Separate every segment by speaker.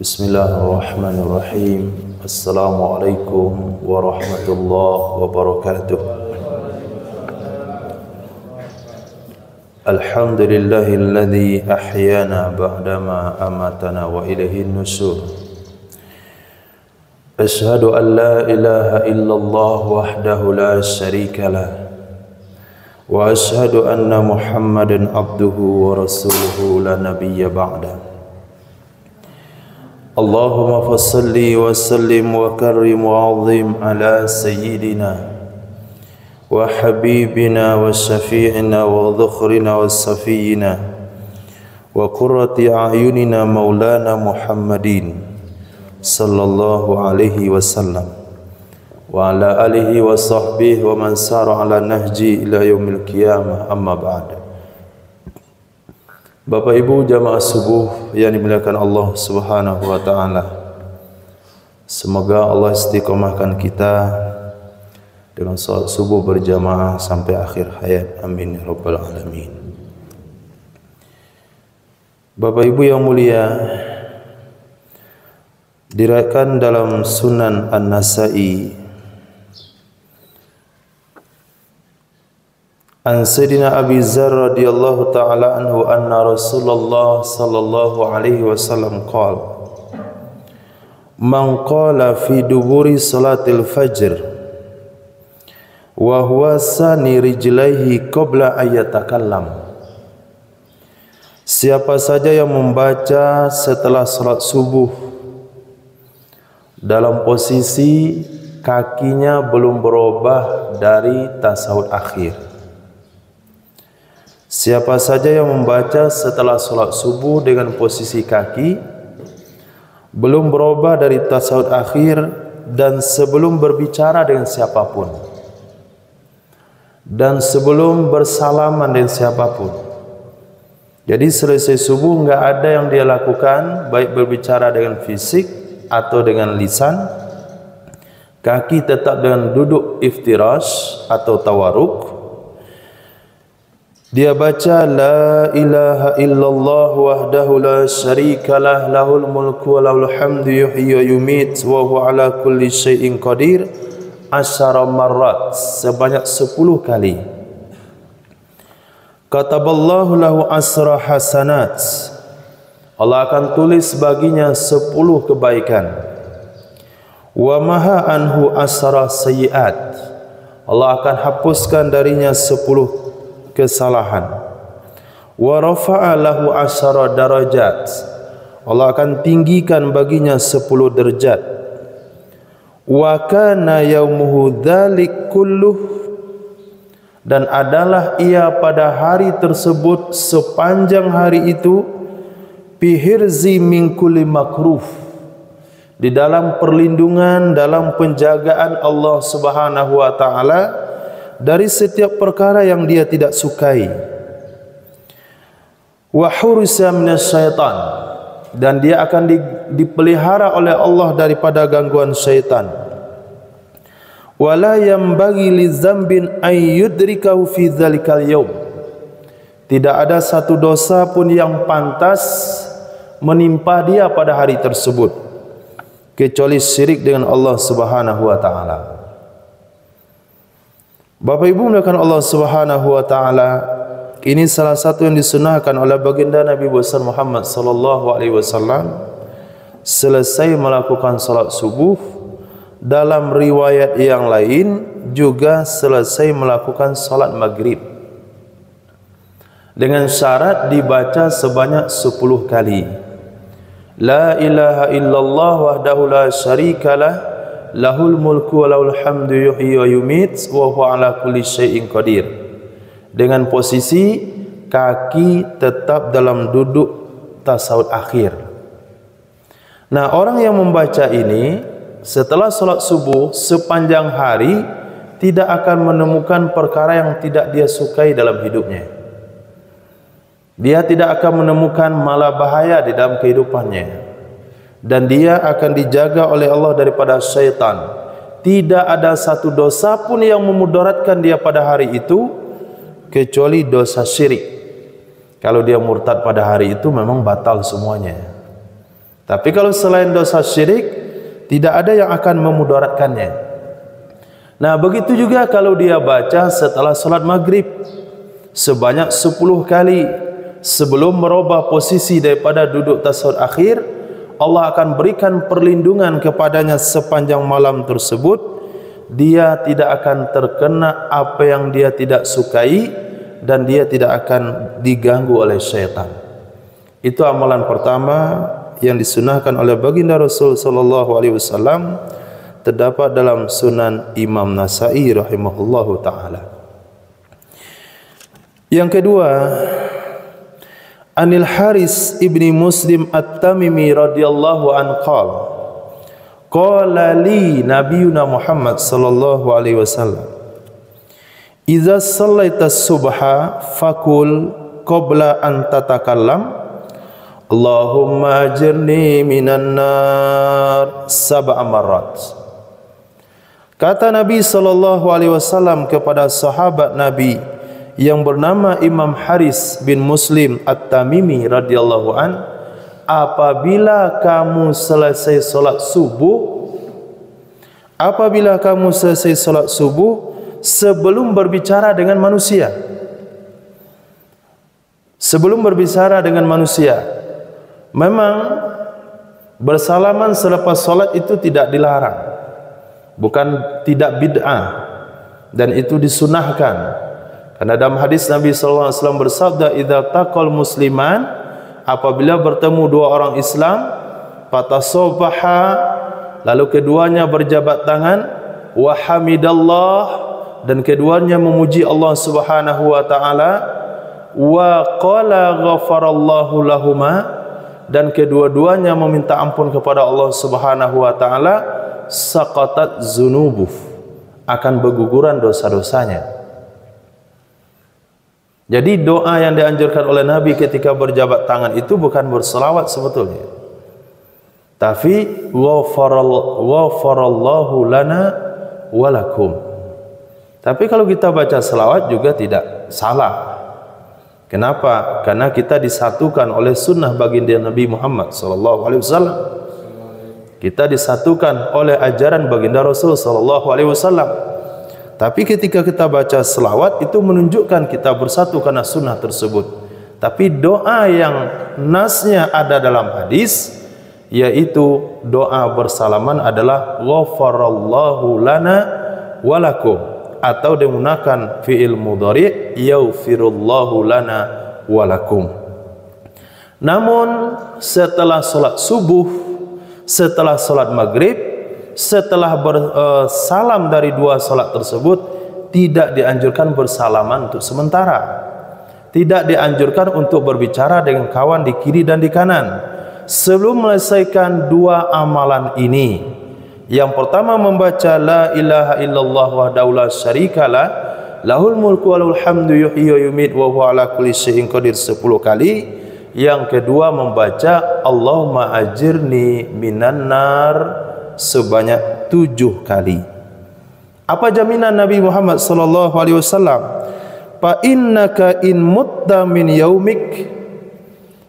Speaker 1: Bismillahirrahmanirrahim. Assalamualaikum warahmatullahi wabarakatuh. Alhamdulillahilladzi ahyana ba'dama amatana wa ilaihin nusyur. Asyhadu an la ilaha illallah wahdahu la syarika lah. Wa asyhadu anna Muhammadan abduhu wa rasuluhu la nabiyya ba'da. Allahumma fassalli wa sallim wa karrim wa azim ala sayyidina wa habibina wa syafi'ina wa dhukhrina wa safiyina wa qurrati a'yunina maulana Muhammadin sallallahu alaihi wasallam wa ala alihi wa sahbihi wa man sara ala nahji ila yaumil qiyamah, amma ba'd. Bapak Ibu jamaah subuh yang dimuliakan Allah Subhanahu wa taala. Semoga Allah istiqomahkan kita dengan salat subuh berjamaah sampai akhir hayat. Amin ya rabbal alamin. Bapak Ibu yang mulia, diriwayatkan dalam Sunan An-Nasa'i an Sayyidina Abi Dzar radhiyallahu ta'ala anhu anna Rasulullah sallallahu alaihi wasallam qala man qala fi duburi salatil fajr wa huwa sani rijlaihi qabla ayatakallam. Siapa saja yang membaca setelah salat subuh dalam posisi kakinya belum berubah dari tasawuf akhir. Siapa saja yang membaca setelah solat subuh dengan posisi kaki belum berubah dari tasawuf akhir dan sebelum berbicara dengan siapapun dan sebelum bersalaman dengan siapapun. Jadi selesai subuh enggak ada yang dia lakukan, baik berbicara dengan fisik atau dengan lisan. Kaki tetap dengan duduk iftirash atau tawarruk. Dia baca la ilaha illallah wahdahu la syarikalah lahul mulku wa lahul hamdu yuhyi wa yumit wa huwa ala kulli syai'in qadir asyara marrat, sebanyak 10 kali. Kataballahu lahu asra hasanat, Allah akan tulis baginya 10 kebaikan. Wa maha anhu asra sayyiat, Allah akan hapuskan darinya 10 kesalahan. Wa rafa'a lahu asyara darajat, Allah akan tinggikan baginya 10 derajat. Wa kana yaumuhu dzalik kulluh, dan adalah ia pada hari tersebut sepanjang hari itu bihirzi min kulli makruh, di dalam perlindungan, dalam penjagaan Allah Subhanahu wa taala dari setiap perkara yang dia tidak sukai. Wa hurisa minasyaitan, dan dia akan dipelihara oleh Allah daripada gangguan syaitan. Wala yambaghi lidzambin ay yudrikahu fi dzalikal yaum, tidak ada satu dosa pun yang pantas menimpa dia pada hari tersebut kecuali syirik dengan Allah Subhanahu wa taala. Bapak Ibu muliakan Allah Subhanahu wa taala, ini salah satu yang disunahkan oleh baginda Nabi besar Muhammad sallallahu alaihi wasallam selesai melakukan salat subuh. Dalam riwayat yang lain juga selesai melakukan salat maghrib, dengan syarat dibaca sebanyak 10 kali. La ilaha illallah wahdahu la syarikalah lahul mulku wa lahul hamdu yuhyi wa yumit wa huwa ala kulli syai'in qadir, dengan posisi kaki tetap dalam duduk tasawuf akhir. Nah, orang yang membaca ini setelah salat subuh sepanjang hari tidak akan menemukan perkara yang tidak dia sukai dalam hidupnya. Dia tidak akan menemukan malah bahaya di dalam kehidupannya, dan dia akan dijaga oleh Allah daripada syaitan. Tidak ada satu dosa pun yang memudaratkan dia pada hari itu kecuali dosa syirik. Kalau dia murtad pada hari itu memang batal semuanya. Tapi kalau selain dosa syirik, tidak ada yang akan memudaratkannya. Nah, begitu juga kalau dia baca setelah salat maghrib sebanyak 10 kali sebelum merubah posisi daripada duduk tasyahud akhir, Allah akan berikan perlindungan kepadanya sepanjang malam tersebut. Dia tidak akan terkena apa yang dia tidak sukai dan dia tidak akan diganggu oleh syaitan. Itu amalan pertama yang disunahkan oleh baginda Rasul sallallahu alaihi wasallam, terdapat dalam Sunan Imam Nasa'i rahimahullahu taala. Yang kedua, Anil Haris ibni Muslim At-Tamimi radhiyallahu anhu qala qala li nabiyuna Muhammad sallallahu alaihi wasallam idza shallaita subha fakul qabla an tatakallam Allahumma ajirni minan nar sab'a marrat. Kata Nabi sallallahu alaihi wasallam kepada sahabat Nabi yang bernama Imam Haris bin Muslim At-Tamimi radhiyallahu an, apabila kamu selesai salat subuh, sebelum berbicara dengan manusia, memang bersalaman selepas salat itu tidak dilarang, bukan tidak bid'ah, dan itu disunahkan. Karena dalam hadis Nabi sallallahu alaihi wasallam bersabda, "Idza taqal musliman," apabila bertemu dua orang Islam, fatasabaha, lalu keduanya berjabat tangan, wa hamidallah, dan keduanya memuji Allah Subhanahu wa taala, wa qala ghafarallahu lahuma, dan kedua-duanya meminta ampun kepada Allah Subhanahu wa taala, saqatat zunubuh, akan berguguran dosa-dosanya. Jadi doa yang dianjurkan oleh Nabi ketika berjabat tangan itu bukan berselawat sebetulnya, tapi ghafarallahu lana walakum. Tapi kalau kita baca selawat juga tidak salah. Kenapa? Karena kita disatukan oleh sunnah baginda Nabi Muhammad sallallahu alaihi wasallam. Kita disatukan oleh ajaran baginda Rasul sallallahu alaihi wasallam. Tapi ketika kita baca selawat itu menunjukkan kita bersatu karena sunnah tersebut. Tapi doa yang nasnya ada dalam hadis, yaitu doa bersalaman adalah ghafarallahu lana walakum, atau menggunakan fi'il mudhari' yaghfirullahu lana walakum. Namun setelah salat subuh, setelah salat maghrib, setelah bersalam dari dua salat tersebut, tidak dianjurkan bersalaman untuk sementara. Tidak dianjurkan untuk berbicara dengan kawan di kiri dan di kanan sebelum menyelesaikan dua amalan ini. Yang pertama membaca la ilaha illallah wahdahu la syarikalah, lahul mulku wa lahul hamdu yuhyi wa yumiit wa huwa ala kulli syai'in qadir 10 kali. Yang kedua membaca Allahumma ajirni minan nar sebanyak 7 kali. Apa jaminan Nabi Muhammad sallallahu alaihi wasallam? Fa innaka in mutta min yaumik,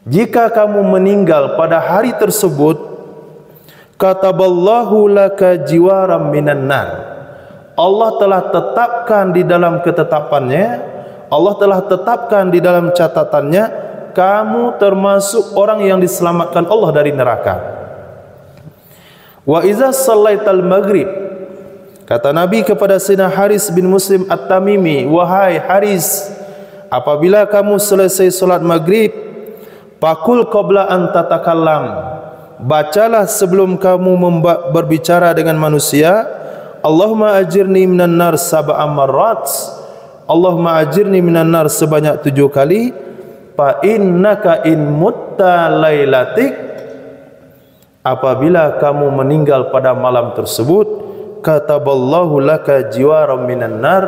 Speaker 1: jika kamu meninggal pada hari tersebut, kataballahu laka jiwaram minan nar, Allah telah tetapkan di dalam ketetapannya, Allah telah tetapkan di dalam catatannya, kamu termasuk orang yang diselamatkan Allah dari neraka. Wa iza sallaital maghrib, kata Nabi kepada Sayyidina Haris bin Muslim At-Tamimi, wahai Haris, apabila kamu selesai salat maghrib, fakul qabla an tatakallam, bacalah sebelum kamu berbicara dengan manusia, Allahumma ajirni minan nar sab'a marrat, Allahumma ajirni minan nar sebanyak 7 kali. Fa innaka in mutta lailatik, apabila kamu meninggal pada malam tersebut, kataballahu laka jiwaram minan nar,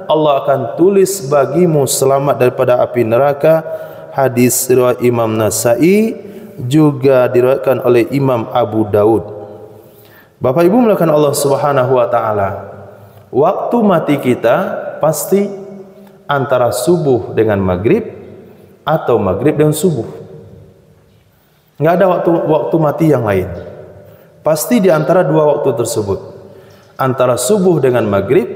Speaker 1: Allah akan tulis bagimu selamat daripada api neraka. Hadis riwayat Imam Nasa'i, juga diriwayatkan oleh Imam Abu Daud. Bapak Ibu mulakan Allah Subhanahu wa taala, waktu mati kita pasti antara subuh dengan maghrib atau maghrib dengan subuh. Nggak ada waktu mati yang lain. Pasti di antara dua waktu tersebut, antara subuh dengan maghrib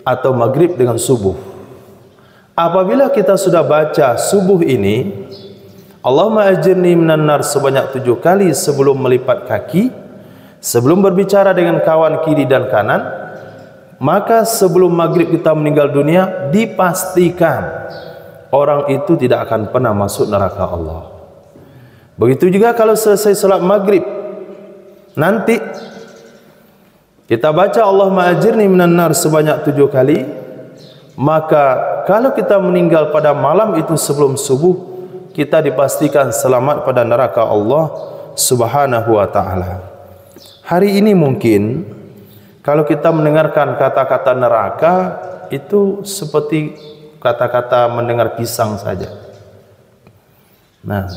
Speaker 1: atau maghrib dengan subuh. Apabila kita sudah baca subuh ini, Allahumma ajirni minan nar sebanyak 7 kali sebelum melipat kaki, sebelum berbicara dengan kawan kiri dan kanan, maka sebelum maghrib kita meninggal dunia, dipastikan orang itu tidak akan pernah masuk neraka Allah. Begitu juga kalau selesai salat maghrib, nanti kita baca Allahumma ajirni minan nar sebanyak 7 kali, maka kalau kita meninggal pada malam itu sebelum subuh, kita dipastikan selamat pada neraka Allah Subhanahu wa ta'ala. Hari ini mungkin kalau kita mendengarkan kata-kata neraka itu seperti kata-kata mendengar pisang saja. Nah,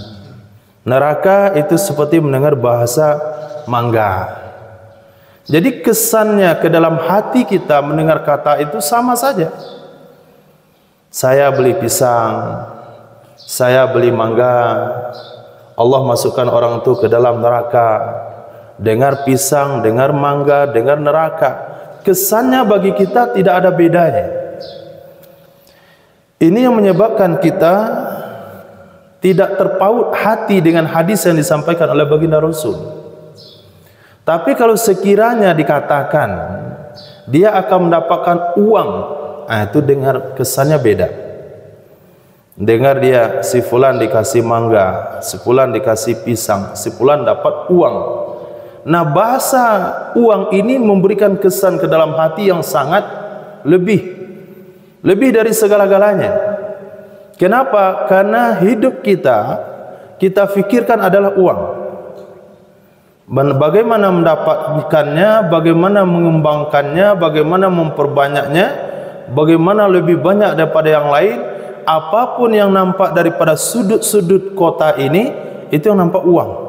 Speaker 1: neraka itu seperti mendengar bahasa mangga. Jadi kesannya ke dalam hati kita mendengar kata itu sama saja. Saya beli pisang, saya beli mangga, Allah masukkan orang itu ke dalam neraka. Dengar pisang, dengar mangga, dengar neraka, kesannya bagi kita tidak ada bedanya. Ini yang menyebabkan kita tidak terpaut hati dengan hadis yang disampaikan oleh baginda Rasul. Tapi kalau sekiranya dikatakan dia akan mendapatkan uang, itu dengar kesannya beda. Dengar dia si fulan dikasih mangga, si fulan dikasih pisang, si fulan dapat uang. Nah, bahasa uang ini memberikan kesan ke dalam hati yang sangat lebih dari segala-galanya. Kenapa? Karena hidup kita fikirkan adalah uang. Bagaimana mendapatkannya, bagaimana mengembangkannya, bagaimana memperbanyaknya, bagaimana lebih banyak daripada yang lain. Apapun yang nampak daripada sudut-sudut kota ini, itu yang nampak uang.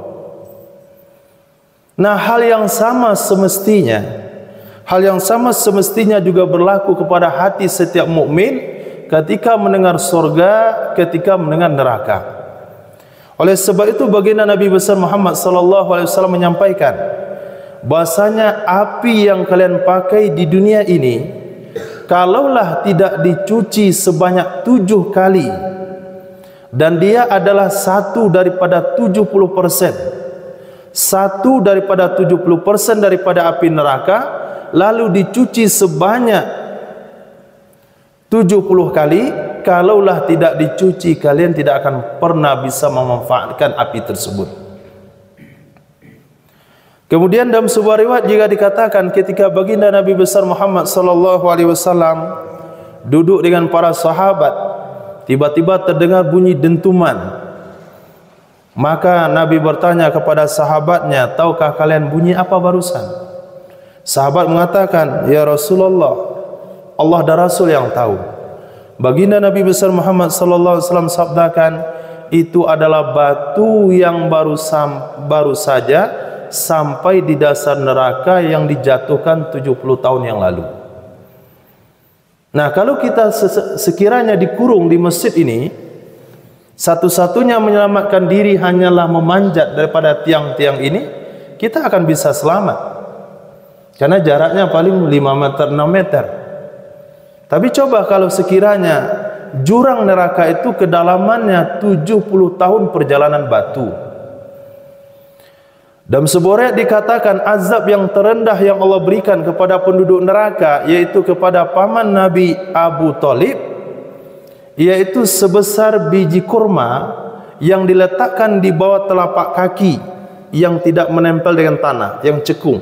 Speaker 1: Nah, hal yang sama semestinya juga berlaku kepada hati setiap mukmin ketika mendengar surga, ketika mendengar neraka. Oleh sebab itu baginda Nabi besar Muhammad sallallahu alaihi wasallam menyampaikan bahasanya api yang kalian pakai di dunia ini, kalaulah tidak dicuci sebanyak 7 kali, dan dia adalah satu daripada 70% daripada api neraka, lalu dicuci sebanyak 70 kali, kalaulah tidak dicuci, kalian tidak akan pernah bisa memanfaatkan api tersebut. Kemudian dalam sebuah riwayat juga dikatakan ketika baginda Nabi besar Muhammad sallallahu alaihi wasallam duduk dengan para sahabat, tiba-tiba terdengar bunyi dentuman. Maka Nabi bertanya kepada sahabatnya, tahukah kalian bunyi apa barusan? Sahabat mengatakan, ya Rasulullah, Allah dan Rasul yang tahu. Baginda Nabi besar Muhammad sallallahu alaihi wasallam sabdakan, itu adalah batu yang baru saja sampai di dasar neraka yang dijatuhkan 70 tahun yang lalu. Nah, kalau kita sekiranya dikurung di masjid ini, satu-satunya menyelamatkan diri hanyalah memanjat daripada tiang-tiang ini, kita akan bisa selamat. Karena jaraknya paling 5 meter, 6 meter. Tapi coba kalau sekiranya jurang neraka itu kedalamannya 70 tahun perjalanan batu. Dalam sebuah riwayat dikatakan azab yang terendah yang Allah berikan kepada penduduk neraka, yaitu kepada paman Nabi Abu Thalib, yaitu sebesar biji kurma yang diletakkan di bawah telapak kaki yang tidak menempel dengan tanah, yang cekung.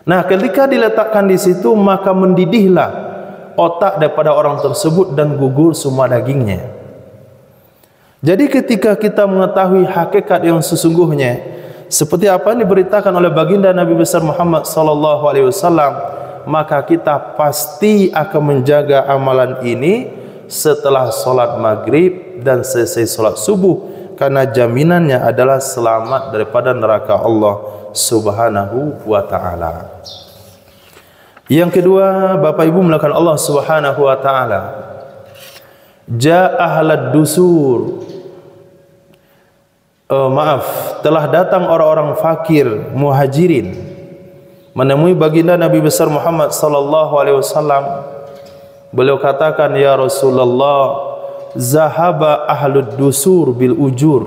Speaker 1: Nah, ketika diletakkan di situ, maka mendidihlah otak daripada orang tersebut dan gugur semua dagingnya. Jadi ketika kita mengetahui hakikat yang sesungguhnya, seperti apa yang diberitakan oleh baginda Nabi besar Muhammad sallallahu alaihi wasallam, maka kita pasti akan menjaga amalan ini setelah solat maghrib dan selesai solat subuh, karena jaminannya adalah selamat daripada neraka Allah Subhanahu wa ta'ala. Yang kedua, Bapak Ibu melakukan Allah Subhanahu wa ta'ala, ja ahlad dusur, telah datang orang-orang fakir muhajirin menemui baginda Nabi besar Muhammad sallallahu alaihi wasallam. Beliau katakan, ya Rasulullah, zahaba ahlud dusur bil ujur.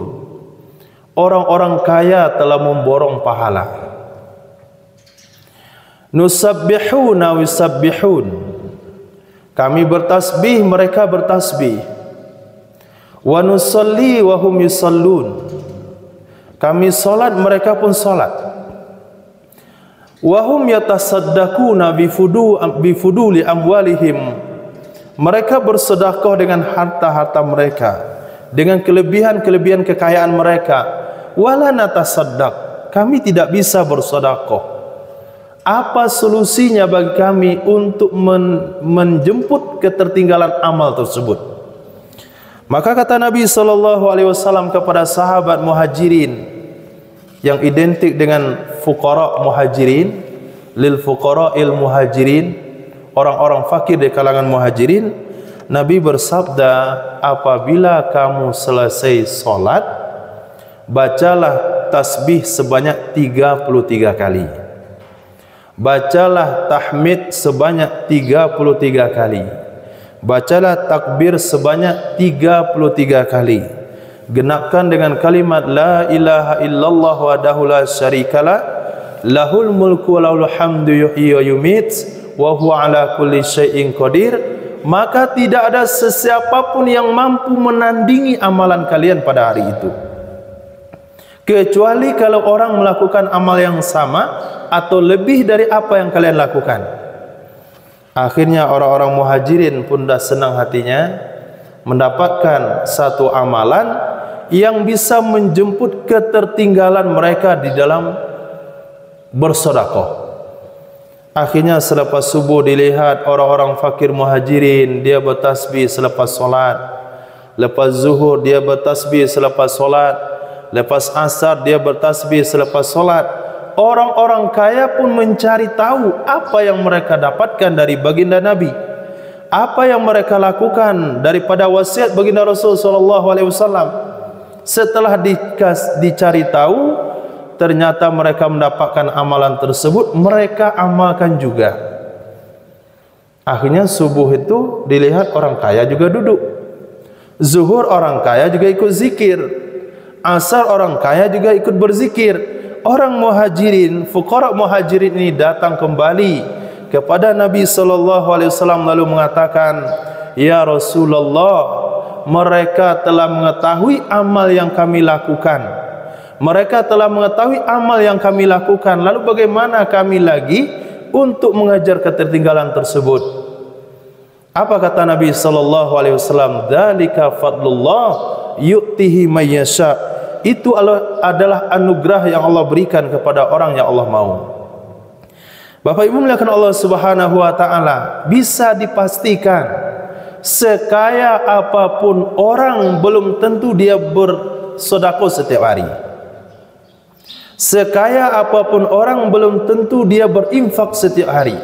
Speaker 1: Orang-orang kaya telah memborong pahala. Nusabbihuna wa yusabbihun. Kami bertasbih, mereka bertasbih. Wa nusalli wa hum yusallun. Kami salat, mereka pun salat. Wa hum yatasaddaquna bifuduli amwalihim. Mereka bersedekah dengan harta-harta mereka, dengan kelebihan-kelebihan kekayaan mereka. Wala natasaddaq, kami tidak bisa bersedekah. Apa solusinya bagi kami untuk menjemput ketertinggalan amal tersebut? Maka kata Nabi sallallahu alaihi wasallam kepada sahabat muhajirin yang identik dengan fuqara muhajirin, lil fuqara'il muhajirin, orang-orang fakir di kalangan muhajirin, Nabi bersabda, apabila kamu selesai salat, bacalah tasbih sebanyak 33 kali. Bacalah tahmid sebanyak 33 kali. Bacalah takbir sebanyak 33 kali. Genapkan dengan kalimat la ilaha illallah wahdahu la syarikalah, lahul mulku wa lahul hamdu yuhyi wa yumiit wa huwa ala kulli syai'in qadir. Maka tidak ada sesiapa pun yang mampu menandingi amalan kalian pada hari itu, kecuali kalau orang melakukan amal yang sama atau lebih dari apa yang kalian lakukan. Akhirnya orang-orang muhajirin pun dah senang hatinya mendapatkan satu amalan yang bisa menjemput ketertinggalan mereka di dalam bersedekah. Akhirnya selepas subuh dilihat orang-orang fakir muhajirin, dia bertasbih selepas solat. Lepas zuhur dia bertasbih selepas solat. Lepas asar dia bertasbih selepas solat. Orang-orang kaya pun mencari tahu apa yang mereka dapatkan dari baginda Nabi, apa yang mereka lakukan daripada wasiat baginda Rasul sallallahu alaihi wasallam. Setelah dicari tahu, ternyata mereka mendapatkan amalan tersebut, mereka amalkan juga. Akhirnya subuh itu dilihat orang kaya juga duduk, zuhur orang kaya juga ikut zikir, asar orang kaya juga ikut berzikir. Orang muhajirin, fuqara muhajirin ini datang kembali kepada Nabi sallallahu alaihi wasallam lalu mengatakan, ya Rasulullah, mereka telah mengetahui amal yang kami lakukan. Mereka telah mengetahui amal yang kami lakukan. Lalu bagaimana kami lagi untuk mengajar ketertinggalan tersebut? Apa kata Nabi sallallahu alaihi wasallam? Dzalika fadlullah yu'tihi may yasha. Itu adalah anugerah yang Allah berikan kepada orang yang Allah mau. Bapak Ibu muliakan Allah Subhanahu wa taala, bisa dipastikan sekaya apapun orang belum tentu dia bersedekah setiap hari. Sekaya apapun orang belum tentu dia berinfak setiap hari.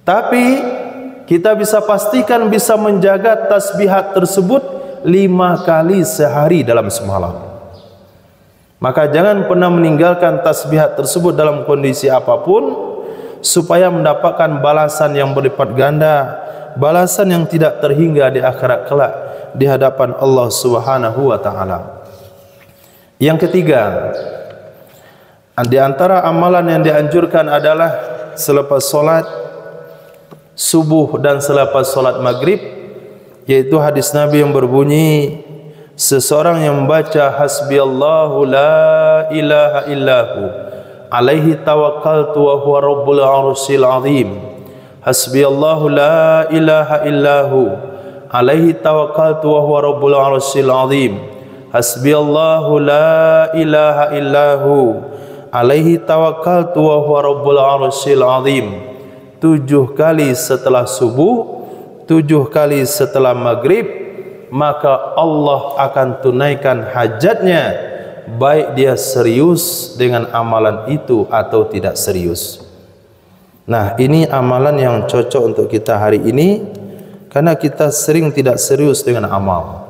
Speaker 1: Tapi kita bisa pastikan bisa menjaga tasbihat tersebut 5 kali sehari dalam semalam. Maka jangan pernah meninggalkan tasbihat tersebut dalam kondisi apapun, supaya mendapatkan balasan yang berlipat ganda, balasan yang tidak terhingga di akhirat kelak di hadapan Allah Subhanahu wa taala. Yang ketiga, di antara amalan yang dianjurkan adalah selepas solat subuh dan selepas solat maghrib, yaitu hadis Nabi yang berbunyi, seseorang yang membaca hasbiyallahu la ilaha illahu alaihi tawakkaltu wa huwa rabbul arsyil azim. Hasbiyallahu la ilaha illahu alaihi tawakkaltu wa huwa rabbul arsyil azim. Hasbiyallahu la ilaha illahu alaihi tawakkaltu wa huwa rabbul arsyil azim. 7 kali setelah subuh, 7 kali setelah maghrib, maka Allah akan tunaikan hajatnya, baik dia serius dengan amalan itu atau tidak serius. Nah, ini amalan yang cocok untuk kita hari ini, karena kita sering tidak serius dengan amal.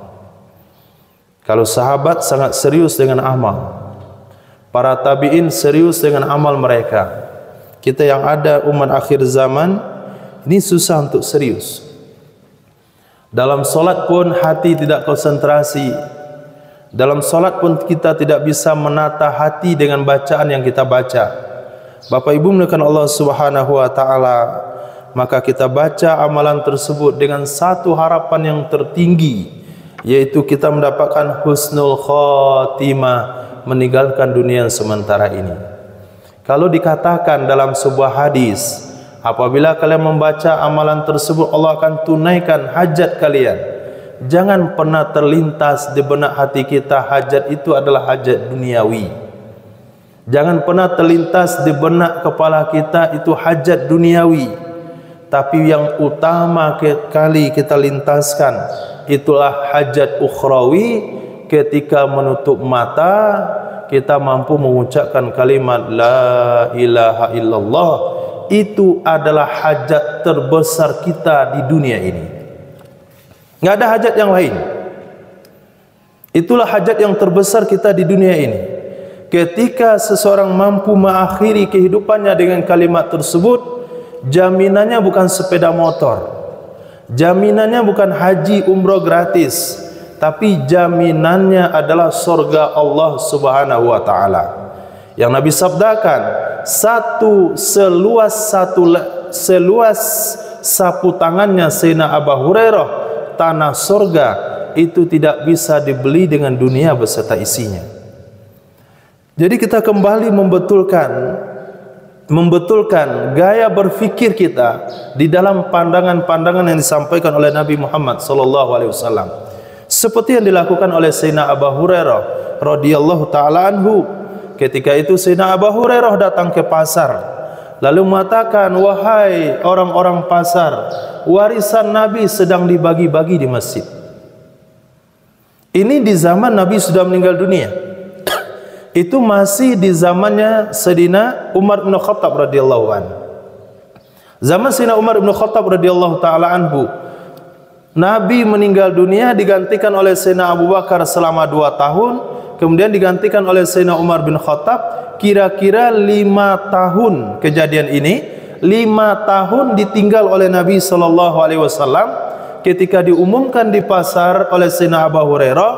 Speaker 1: Kalau sahabat sangat serius dengan amal, para tabi'in serius dengan amal mereka. Kita yang ada umat akhir zaman ini susah untuk serius. Dalam solat pun hati tidak konsentrasi. Dalam solat pun kita tidak bisa menata hati dengan bacaan yang kita baca. Bapak Ibu mulakan Allah Subhanahu wa taala, maka kita baca amalan tersebut dengan satu harapan yang tertinggi, yaitu kita mendapatkan husnul khatimah, meninggalkan dunia sementara ini. Kalau dikatakan dalam sebuah hadis, apabila kalian membaca amalan tersebut Allah akan tunaikan hajat kalian, jangan pernah terlintas di benak hati kita hajat itu adalah hajat duniawi. Jangan pernah terlintas di benak kepala kita itu hajat duniawi. Tapi yang utama kali kita lintaskan itulah hajat ukhrawi. Ketika menutup mata kita mampu mengucapkan kalimat la ilaha illallah, itu adalah hajat terbesar kita di dunia ini. Enggak ada hajat yang lain. Itulah hajat yang terbesar kita di dunia ini. Ketika seseorang mampu mengakhiri kehidupannya dengan kalimat tersebut, jaminannya bukan sepeda motor, jaminannya bukan haji umroh gratis, tapi jaminannya adalah surga Allah Subhanahu wa taala. Yang Nabi sabdakan, seluas sapu tangannya Sayyidina Abu Hurairah, tanah surga itu tidak bisa dibeli dengan dunia beserta isinya. Jadi kita kembali membetulkan gaya berfikir kita di dalam pandangan-pandangan yang disampaikan oleh Nabi Muhammad sallallahu alaihi wasallam. Seperti yang dilakukan oleh Sayyidina Abu Hurairah radhiyallahu taala anhu. Ketika itu Sayyidina Abu Hurairah datang ke pasar lalu mengatakan, wahai orang-orang pasar, warisan Nabi sedang dibagi-bagi di masjid. Ini di zaman Nabi sudah meninggal dunia. Itu masih di zamannya Sayyidina Umar bin Khattab radhiyallahu anhu. Zaman Sayyidina Umar bin Khattab radhiyallahu taala anhu, Nabi meninggal dunia digantikan oleh Sayyidina Abu Bakar selama 2 tahun, kemudian digantikan oleh Sayyidina Umar bin Khattab. Kira-kira 5 tahun kejadian ini, 5 tahun ditinggal oleh Nabi sallallahu alaihi wasallam. Ketika diumumkan di pasar oleh Sayyidina Abu Hurairah,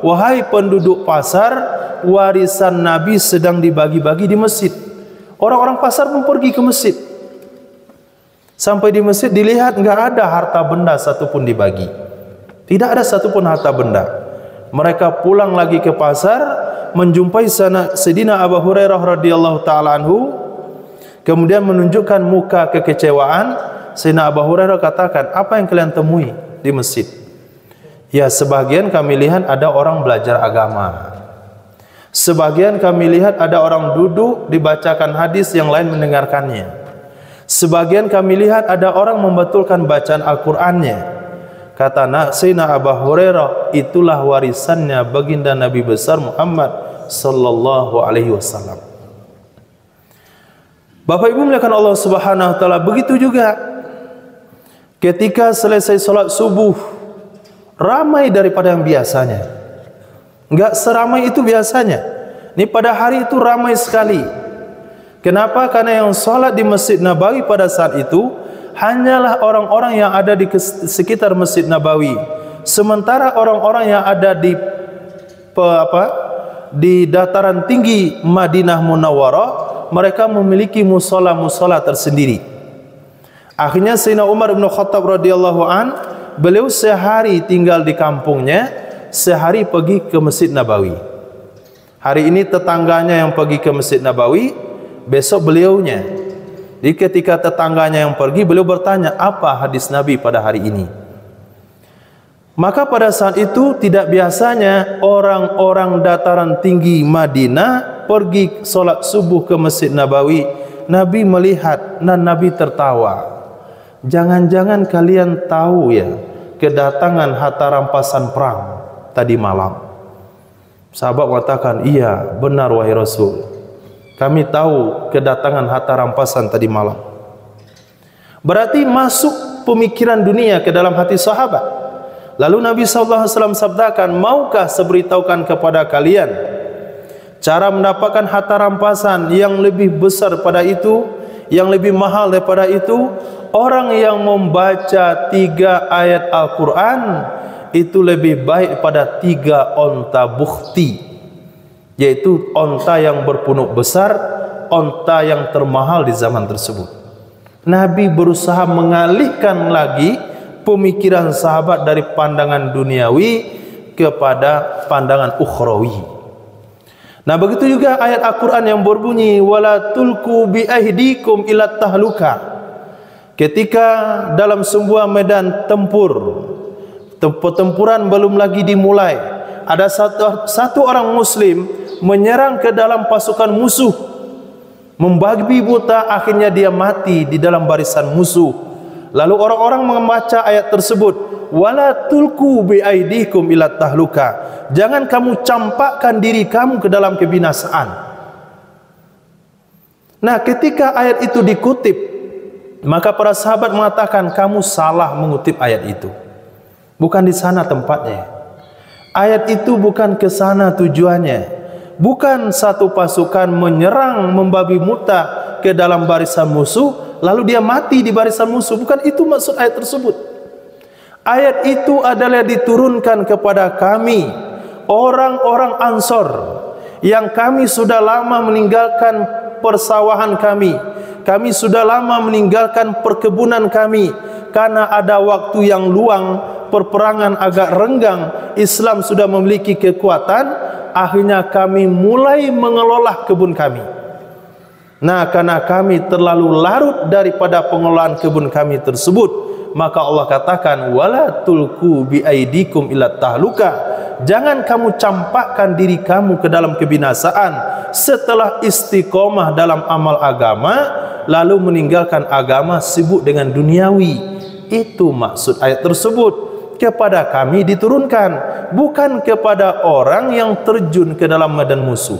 Speaker 1: wahai penduduk pasar, warisan Nabi sedang dibagi-bagi di masjid. Orang-orang pasar pun pergi ke masjid. Sampai di masjid dilihat enggak ada harta benda satupun dibagi. Tidak ada satupun harta benda. Mereka pulang lagi ke pasar, menjumpai Sayyidina Abu Hurairah radhiyallahu taala anhu, kemudian menunjukkan muka kekecewaan. Sayyidina Abu Hurairah katakan, apa yang kalian temui di masjid? Ya, sebagian kami lihat ada orang belajar agama. Sebagian kami lihat ada orang duduk dibacakan hadis, yang lain mendengarkannya. Sebagian kami lihat ada orang membetulkan bacaan Al-Qur'annya. Kata Sayyidina Abu Hurairah, itulah warisannya baginda Nabi besar Muhammad sallallahu alaihi wasallam. Bapak Ibu muliakan Allah Subhanahu wa taala, begitu juga ketika selesai salat subuh, ramai daripada yang biasanya. Enggak seramai itu biasanya. Ini pada hari itu ramai sekali. Kenapa? Karena yang salat di Masjid Nabawi pada saat itu hanyalah orang-orang yang ada di sekitar Masjid Nabawi. Sementara orang-orang yang ada di dataran tinggi Madinah Munawwarah, mereka memiliki musola-musola tersendiri. Akhirnya Sayyidina Umar bin Khattab radhiyallahu an, beliau sehari tinggal di kampungnya, sehari pergi ke Masjid Nabawi. Hari ini tetangganya yang pergi ke Masjid Nabawi, besok beliaunya. Jadi ketika tetangganya yang pergi, beliau bertanya, apa hadis Nabi pada hari ini? Maka pada saat itu tidak biasanya orang-orang dataran tinggi Madinah pergi solat subuh ke Masjid Nabawi. Nabi melihat dan Nabi tertawa. Jangan-jangan kalian tahu ya kedatangan harta rampasan perang tadi malam. Sahabat mengatakan, iya benar wahai Rasul, kami tahu kedatangan harta rampasan tadi malam. Berarti masuk pemikiran dunia ke dalam hati sahabat. Lalu Nabi SAW sabdakan, maukah saya beritahukan kepada kalian cara mendapatkan harta rampasan yang lebih besar pada itu, yang lebih mahal daripada itu? Orang yang membaca 3 ayat Al-Quran itu lebih baik pada 3 onta bukhti, yaitu onta yang berpunuk besar, onta yang termahal di zaman tersebut. Nabi berusaha mengalihkan lagi pemikiran sahabat dari pandangan duniawi kepada pandangan ukhrawi. Nah, begitu juga ayat Al-Quran yang berbunyi wala tulku bi ahdikum ila tahluka. Ketika dalam sebuah medan tempur, pertempuran belum lagi dimulai, ada satu orang muslim menyerang ke dalam pasukan musuh, membabi buta, akhirnya dia mati di dalam barisan musuh. Lalu orang-orang membaca ayat tersebut, wala tulku bi aidikum ila tahluka, jangan kamu campakkan diri kamu ke dalam kebinasaan. Nah, ketika ayat itu dikutip, maka para sahabat mengatakan, kamu salah mengutip ayat itu, bukan di sana tempatnya. Ayat itu bukan ke sana tujuannya. Bukan satu pasukan menyerang membabi buta ke dalam barisan musuh lalu dia mati di barisan musuh. Bukan itu maksud ayat tersebut. Ayat itu adalah diturunkan kepada kami, orang-orang Ansor, yang kami sudah lama meninggalkan persawahan kami, kami sudah lama meninggalkan perkebunan kami, karena ada waktu yang luang, perperangan agak renggang, Islam sudah memiliki kekuatan, akhirnya kami mulai mengelola kebun kami. Nah, karena kami terlalu larut daripada pengelolaan kebun kami tersebut, maka Allah katakan wala tulku bi aidikum ila tahluka, jangan kamu campakkan diri kamu ke dalam kebinasaan setelah istiqomah dalam amal agama lalu meninggalkan agama, sibuk dengan duniawi. Itu maksud ayat tersebut. Kepada kami diturunkan, bukan kepada orang yang terjun ke dalam medan musuh.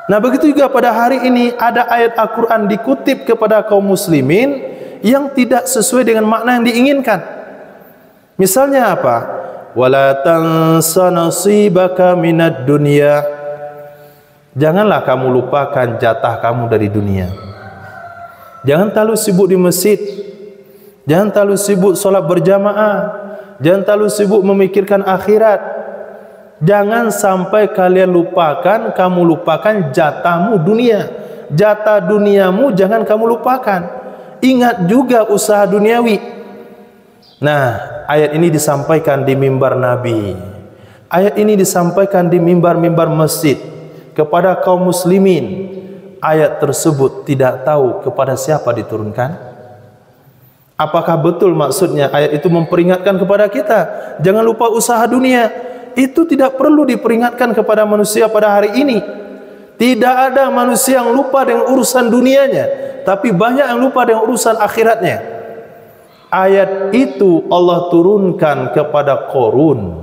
Speaker 1: Nah, begitu juga pada hari ini ada ayat Al-Quran dikutip kepada kaum muslimin yang tidak sesuai dengan makna yang diinginkan. Misalnya apa? Wala tansa nasibaka minad dunya, janganlah kamu lupakan jatah kamu dari dunia. Jangan terlalu sibuk di masjid, jangan terlalu sibuk solat berjamaah, jangan terlalu sibuk memikirkan akhirat. Jangan sampai kalian lupakan, kamu lupakan jatahmu dunia. Jatah duniamu jangan kamu lupakan. Ingat juga usaha duniawi. Nah, ayat ini disampaikan di mimbar Nabi. Ayat ini disampaikan di mimbar-mimbar masjid kepada kaum muslimin. Ayat tersebut tidak tahu kepada siapa diturunkan. Apakah betul maksudnya ayat itu memperingatkan kepada kita jangan lupa usaha dunia? Itu tidak perlu diperingatkan kepada manusia pada hari ini. Tidak ada manusia yang lupa dengan urusan dunianya, tapi banyak yang lupa dengan urusan akhiratnya. Ayat itu Allah turunkan kepada Qarun.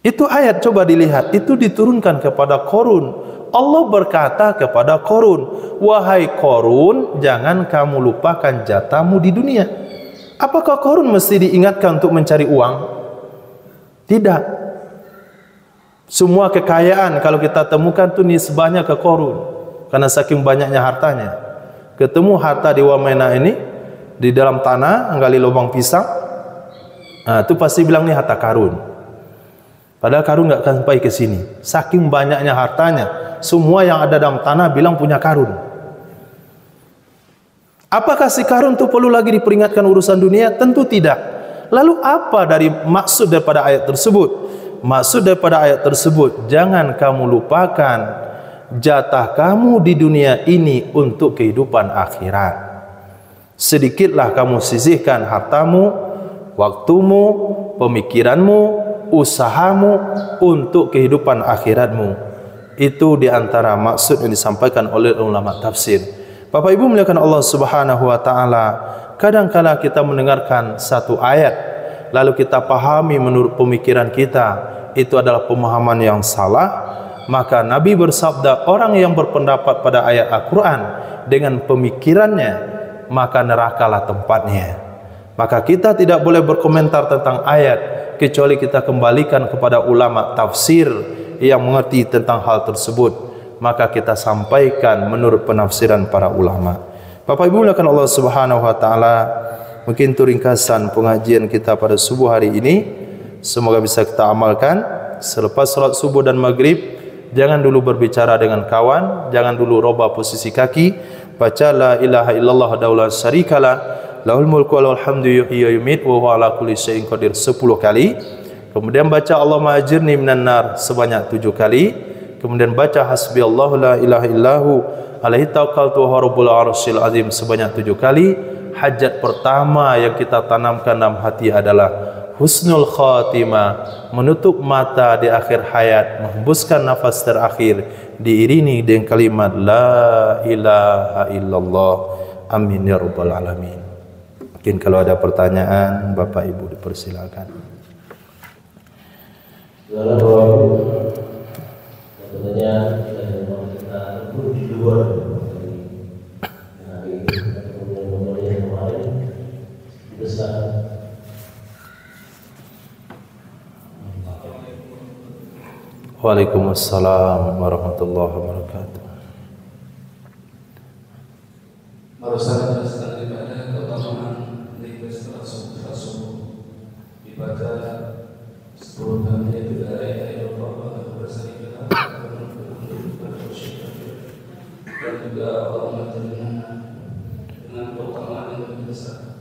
Speaker 1: Itu ayat, coba dilihat, itu diturunkan kepada Qarun. Allah berkata kepada Qarun, wahai Qarun, jangan kamu lupakan jatahmu di dunia. Apakah Qarun mesti diingatkan untuk mencari uang? Tidak. Semua kekayaan kalau kita temukan tu nisbahnya ke Qarun, karena saking banyaknya hartanya. Ketemu harta di Wamena ini di dalam tanah, gali lubang pisang, nah, itu pasti bilang ni harta Qarun. Padahal Qarun enggak akan sampai ke sini. Saking banyaknya hartanya, semua yang ada dalam tanah bilang punya Qarun. Apakah si Qarun itu perlu lagi diperingatkan urusan dunia? Tentu tidak. Lalu apa dari maksud daripada ayat tersebut? Maksud daripada ayat tersebut, jangan kamu lupakan jatah kamu di dunia ini untuk kehidupan akhirat. Sedikitlah kamu sisihkan hartamu, waktumu, pemikiranmu, usahamu untuk kehidupan akhiratmu. Itu diantara maksud yang disampaikan oleh ulama tafsir. Bapak Ibu muliakan Allah Subhanahu wa taala, kadang-kala kita mendengarkan satu ayat lalu kita pahami menurut pemikiran kita itu adalah pemahaman yang salah, maka Nabi bersabda, orang yang berpendapat pada ayat Al-Quran dengan pemikirannya, maka nerakalah tempatnya. Maka kita tidak boleh berkomentar tentang ayat kecuali kita kembalikan kepada ulama tafsir yang mengerti tentang hal tersebut. Maka kita sampaikan menurut penafsiran para ulama. Bapak Ibu mulakan Allah Subhanahu wa taala, mungkin itu ringkasan pengajian kita pada subuh hari ini. Semoga bisa kita amalkan. Selepas salat subuh dan maghrib, jangan dulu berbicara dengan kawan, jangan dulu robah posisi kaki, baca la ilaha illallah wahdahu la syarikalah, lahul mulku wa lahul hamdu yuhyi wa yumiit wa huwa ala kulli syai'in qadir 10 kali. Kemudian baca Allahumma ajirni minan nar sebanyak 7 kali. Kemudian baca hasbiyallahu la ilaha illahu alaihi tawakkaltu wa huwa rabbul arsyil azim sebanyak 7 kali. Hajat pertama yang kita tanamkan dalam hati adalah husnul khatimah, menutup mata di akhir hayat, menghembuskan nafas terakhir diiringi dengan kalimat la ilaha illallah. Amin ya rabbal alamin. Mungkin kalau ada pertanyaan Bapak Ibu dipersilakan.
Speaker 2: Sebenarnya kita di luar hari yang kemarin besar.
Speaker 1: Waalaikumsalam warahmatullahi wabarakatuh.
Speaker 3: Barusan jelaskan daripada keutamaan zikir setelah subuh dibaca 10 kali yaitu la ilaha illallah wa la syarika lahu dan juga Allahumma dengan keutamaan yang lebih besar.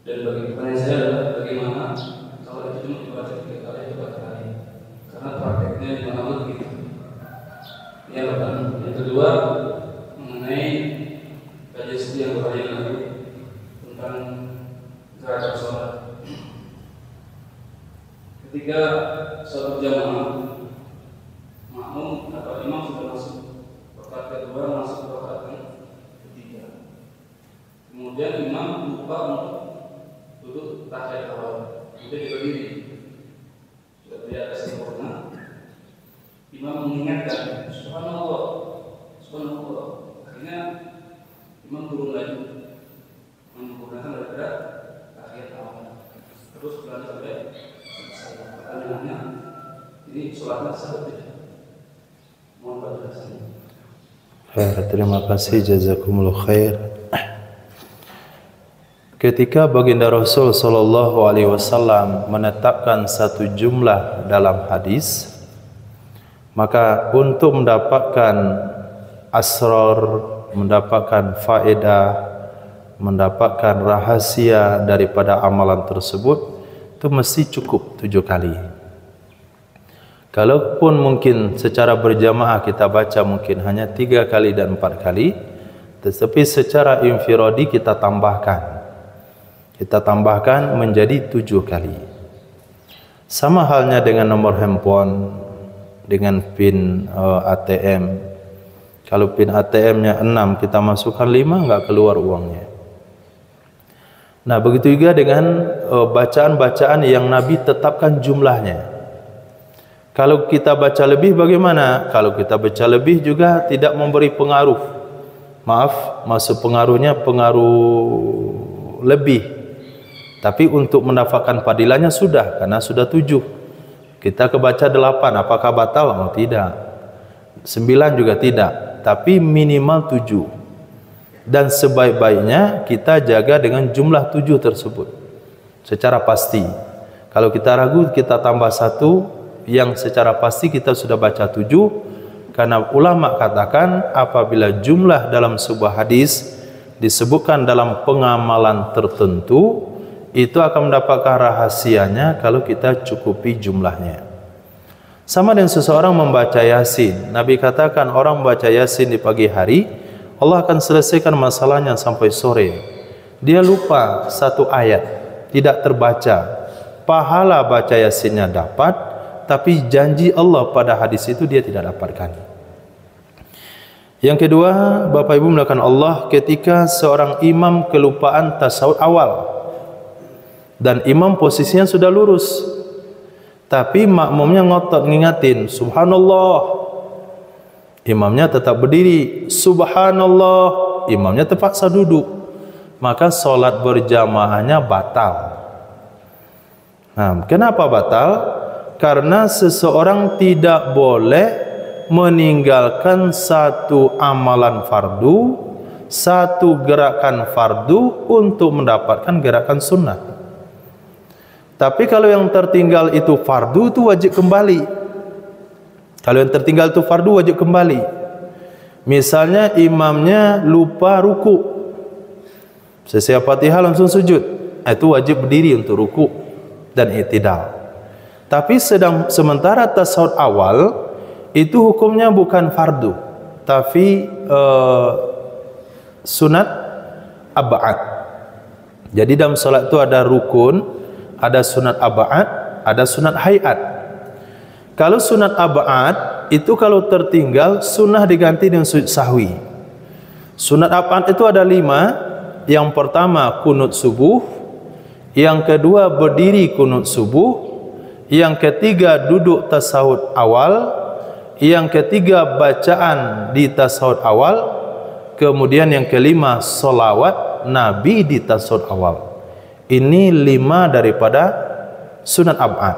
Speaker 3: Dan bagi pertanyaan saya adalah bagaimana kalau itu cuma dibaca 3 kali atau 4 kali, karena prakteknya di mana begitu. Ini yang kedua mengenai kajian studi yang berkali lalu tentang gerakan sholat. Ketika sholat berjamaah, makmum atau imam sudah masuk rakaat kedua, masuk rakaat ketiga. Kemudian imam lupa untuk duduk tahiyat awal, kemudian berdiri. Sudah tidak sempurna. Imam mengingatkan, subhanallah, subhanallah. Akhirnya imam turun lagi, menggunakan daripada tahiyat awal. Terus berlanjut sampai selesai. Pertanyaannya, ini sholatnya sah tidak? Mohon penjelasannya.
Speaker 1: Khair, terima kasih, jazakumullah khair. Ketika baginda Rasul sallallahu alaihi wasallam menetapkan satu jumlah dalam hadis, maka untuk mendapatkan asrar, mendapatkan faedah, mendapatkan rahasia daripada amalan tersebut, itu mesti cukup 7 kali. Kalaupun mungkin secara berjamaah kita baca mungkin hanya 3 kali dan 4 kali, tetapi secara infiradi kita tambahkan menjadi 7 kali. Sama halnya dengan nomor handphone, dengan pin ATM. Kalau pin ATM-nya 6, kita masukkan 5, enggak keluar uangnya. Nah, begitu juga dengan bacaan-bacaan yang Nabi tetapkan jumlahnya. Kalau kita baca lebih bagaimana? Kalau kita baca lebih juga tidak memberi pengaruh. Maaf, maksud pengaruhnya pengaruh lebih. Tapi untuk mendapatkan fadilahnya sudah, karena sudah 7. Kita kebaca 8, apakah batal? Oh tidak. 9 juga tidak, tapi minimal 7. Dan sebaik-baiknya kita jaga dengan jumlah 7 tersebut secara pasti. Kalau kita ragu, kita tambah 1 yang secara pasti kita sudah baca 7. Karena ulama katakan apabila jumlah dalam sebuah hadis disebutkan dalam pengamalan tertentu, itu akan mendapatkan rahasianya kalau kita cukupi jumlahnya. Sama dengan seseorang membaca Yasin. Nabi katakan orang membaca Yasin di pagi hari, Allah akan selesaikan masalahnya sampai sore. Dia lupa 1 ayat, tidak terbaca. Pahala baca Yasinnya dapat, tapi janji Allah pada hadis itu dia tidak dapatkan. Yang kedua, Bapak Ibu melakukan Allah ketika seorang imam kelupaan tasawuf awal. Dan imam posisinya sudah lurus, tapi makmumnya ngotot ngingatin subhanallah, imamnya tetap berdiri, subhanallah, imamnya terpaksa duduk. maka solat berjamaahnya batal. Nah, kenapa batal? Karena seseorang tidak boleh meninggalkan satu amalan fardu, satu gerakan fardu untuk mendapatkan gerakan sunnah. Tapi kalau yang tertinggal itu fardu, itu wajib kembali. Kalau yang tertinggal itu fardu, wajib kembali. Misalnya imamnya lupa ruku, selesai Fatihah langsung sujud, itu wajib berdiri untuk ruku dan i'tidal. Tapi sementara tasawuf awal itu hukumnya bukan fardu, tapi sunat ab'ad. Jadi dalam salat itu ada rukun, ada sunat ab'ad, ada sunat hayat. Kalau sunat ab'ad itu kalau tertinggal sunnah diganti dengan sujud sahwi. Sunat ab'ad itu ada 5. Yang pertama kunut subuh, yang kedua berdiri kunut subuh, yang ketiga duduk tasawuf awal, yang ketiga bacaan di tasawuf awal, kemudian yang kelima solawat Nabi di tasawuf awal. Ini 5 daripada sunat ab'ad.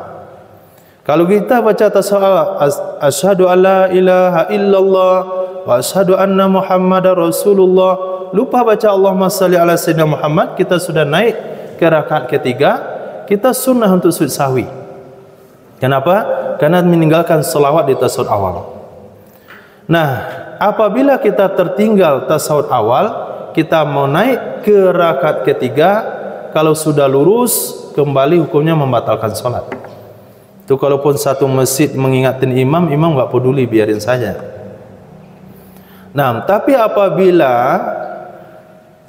Speaker 1: Kalau kita baca tasawuf awal, asyhadu alla ilaha illallah wa asyhadu anna muhammadar rasulullah, lupa baca Allahumma salli ala sayyidina Muhammad, kita sudah naik ke rakaat ketiga, kita sunnah untuk sujud sahwi. Kenapa? Karena meninggalkan selawat di tasawuf awal. Nah, apabila kita tertinggal tasawuf awal, kita mau naik ke rakaat ketiga, kalau sudah lurus kembali hukumnya membatalkan solat. Itu kalaupun satu masjid mengingatkan imam, imam enggak peduli, biarin saja. Nah, tapi apabila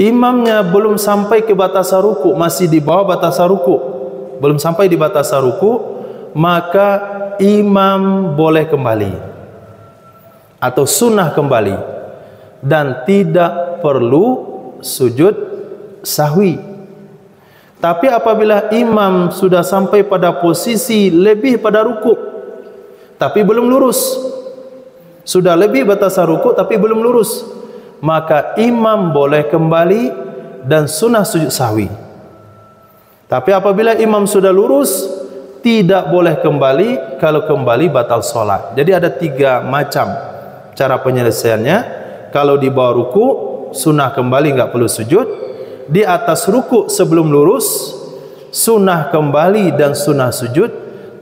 Speaker 1: imamnya belum sampai ke batasan ruku, masih di bawah batasan ruku, belum sampai di batasan ruku, maka imam boleh kembali atau sunnah kembali dan tidak perlu sujud sahwi. Tapi apabila imam sudah sampai pada posisi lebih pada ruku tapi belum lurus, sudah lebih batasan ruku tapi belum lurus, maka imam boleh kembali dan sunnah sujud sahwi. Tapi apabila imam sudah lurus, tidak boleh kembali. Kalau kembali batal solat. Jadi ada 3 macam cara penyelesaiannya. Kalau di bawah ruku sunnah kembali, enggak perlu sujud. Di atas ruku sebelum lurus sunnah kembali dan sunnah sujud.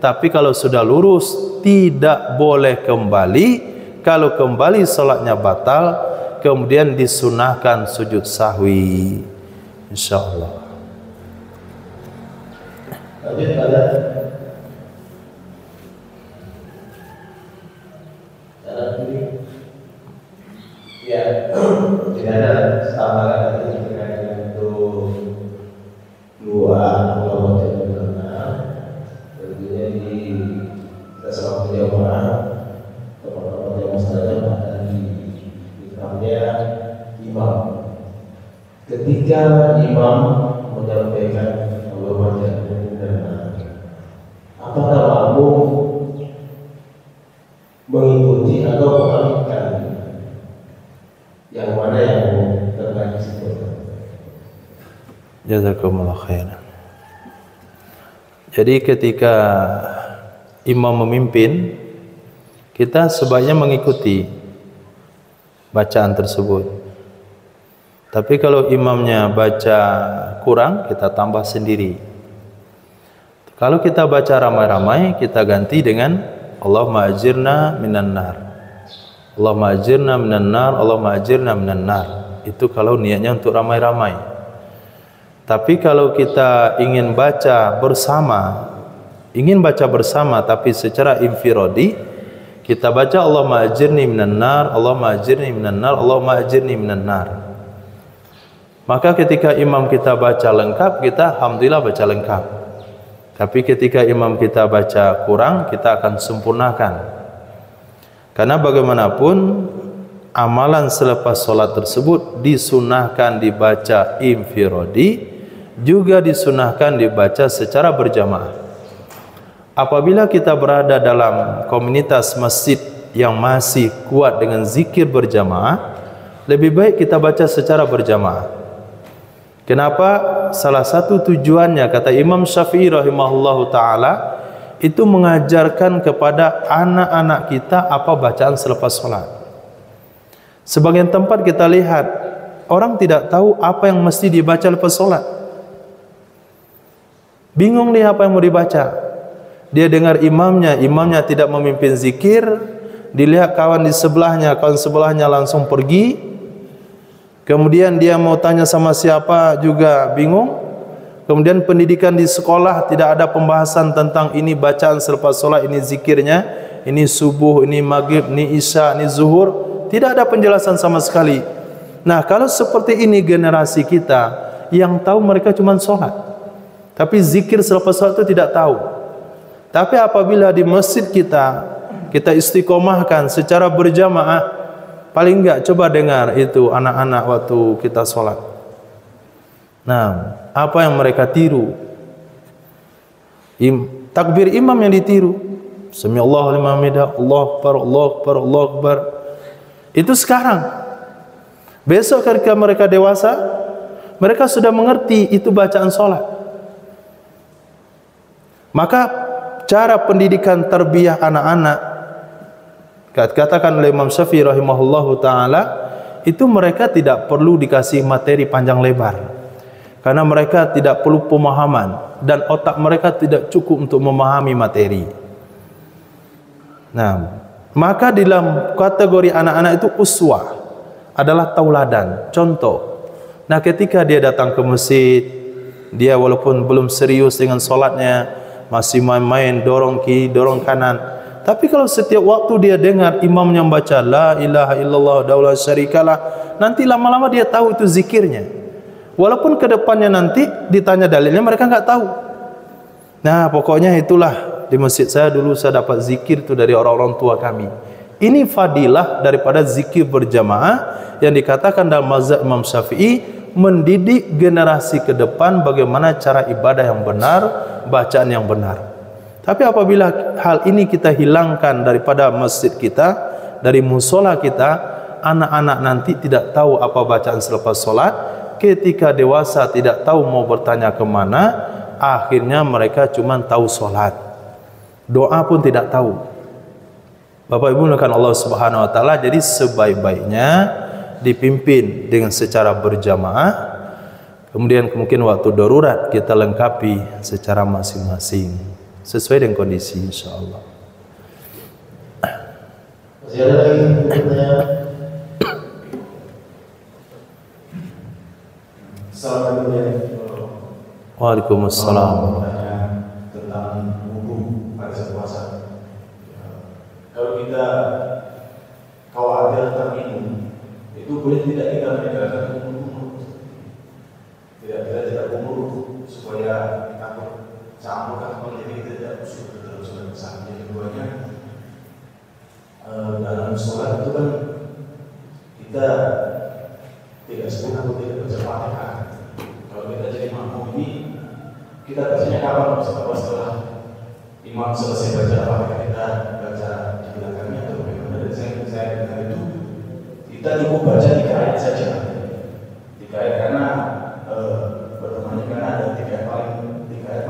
Speaker 1: Tapi kalau sudah lurus tidak boleh kembali. Kalau kembali solatnya batal. Kemudian disunahkan sujud sahwi, insyaallah.
Speaker 2: Lanjut pada ya, tidak ada tambahan lagi terkait dengan untuk dua atau benar, tentunya di tasawuf jamaah teman-teman yang mustajab ada di imamnya imam. Ketika imam menyampaikan Allah benar, apakah makmum mengikuti atau mengalihkan? Yang mana yang terbaik sebetulnya?
Speaker 1: Jazakumullah khairan. Jadi ketika imam memimpin, kita sebaiknya mengikuti bacaan tersebut. Tapi kalau imamnya baca kurang, kita tambah sendiri. Kalau kita baca ramai-ramai, kita ganti dengan Allahumma ajirna minan nar, Allahumma ajirna minan nar, Allahumma ajirna minan nar. Itu kalau niatnya untuk ramai-ramai. Tapi kalau kita ingin baca bersama tapi secara infiradi, kita baca Allahumma ajirni minan nar, Allahumma ajirni minan nar, Allahumma ajirni minan nar. Maka ketika imam kita baca lengkap, kita alhamdulillah baca lengkap. Tapi ketika imam kita baca kurang, kita akan sempurnakan. Karena bagaimanapun amalan selepas solat tersebut disunahkan dibaca infiradi, juga disunahkan dibaca secara berjamaah. Apabila kita berada dalam komunitas masjid yang masih kuat dengan zikir berjamaah, lebih baik kita baca secara berjamaah. Kenapa? Salah satu tujuannya, kata Imam Syafi'i rahimahullahu ta'ala, itu mengajarkan kepada anak-anak kita apa bacaan selepas sholat. Sebagian tempat kita lihat, orang tidak tahu apa yang mesti dibaca lepas sholat. Bingung dia apa yang mau dibaca. Dia dengar imamnya tidak memimpin zikir, dilihat kawan sebelahnya langsung pergi. Kemudian dia mau tanya sama siapa juga bingung. Kemudian pendidikan di sekolah tidak ada pembahasan tentang ini bacaan selepas sholat, ini zikirnya, ini subuh, ini maghrib, ini isya, ini zuhur. Tidak ada penjelasan sama sekali. Nah, kalau seperti ini generasi kita, yang tahu mereka cuma sholat, tapi zikir selepas sholat itu tidak tahu. Tapi apabila di masjid kita istiqomahkan secara berjamaah, paling enggak coba dengar itu anak-anak waktu kita sholat. Nah, apa yang mereka tiru? Takbir imam yang ditiru. Samiallahu liman hamidah, Allahu akbar, Allahu akbar, Allahu akbar. Itu sekarang. Besok ketika mereka dewasa, mereka sudah mengerti itu bacaan sholat. Maka cara pendidikan tarbiyah anak-anak, katakan oleh Imam Syafi'i rahimahullahu ta'ala, itu mereka tidak perlu dikasih materi panjang lebar, karena mereka tidak perlu pemahaman dan otak mereka tidak cukup untuk memahami materi. Nah, maka dalam kategori anak-anak itu uswah adalah tauladan, contoh. Nah, ketika dia datang ke masjid, dia walaupun belum serius dengan solatnya, masih main-main, dorong kiri, dorong kanan. Tapi kalau setiap waktu dia dengar imam yang baca la ilaha illallah daulah syarikalah, nanti lama-lama dia tahu itu zikirnya. Walaupun ke depannya nanti ditanya dalilnya mereka nggak tahu. Nah, pokoknya itulah, di masjid saya dulu saya dapat zikir itu dari orang-orang tua kami. Ini fadilah daripada zikir berjamaah yang dikatakan dalam mazhab Imam Syafi'i, mendidik generasi ke depan bagaimana cara ibadah yang benar, bacaan yang benar. Tapi apabila hal ini kita hilangkan daripada masjid kita, dari musola kita, anak-anak nanti tidak tahu apa bacaan selepas sholat. Ketika dewasa tidak tahu mau bertanya kemana, akhirnya mereka cuma tahu sholat, doa pun tidak tahu. Bapak Ibu mulakan Allah Subhanahu Wa Taala. Jadi sebaik-baiknya dipimpin dengan secara berjamaah, kemudian mungkin waktu darurat kita lengkapi secara masing-masing sesuai dengan kondisi, insyaallah.
Speaker 2: Masih ada lagi pertanyaan? Assalamualaikum.
Speaker 1: Waalaikumsalam.
Speaker 2: Tentang wudhu pada saat puasa. Kalau kita khawatir terminum, itu boleh tidak kita meninggalkan wudhu? Kita tidak wudhu supaya takut campur atau jadi kita tidak usul terus besar. Yang keduanya, dalam sholat itu kan kita tidak sebut atau tidak baca Fatihah. Kalau kita jadi makmum ini, kita bacanya kapan? Setelah imam selesai baca Fatihah, kita baca di belakangnya atau bagaimana? Dan saya dengar itu kita cukup baca 3 ayat saja. 3 ayat karena bertemannya karena ada 3 ayat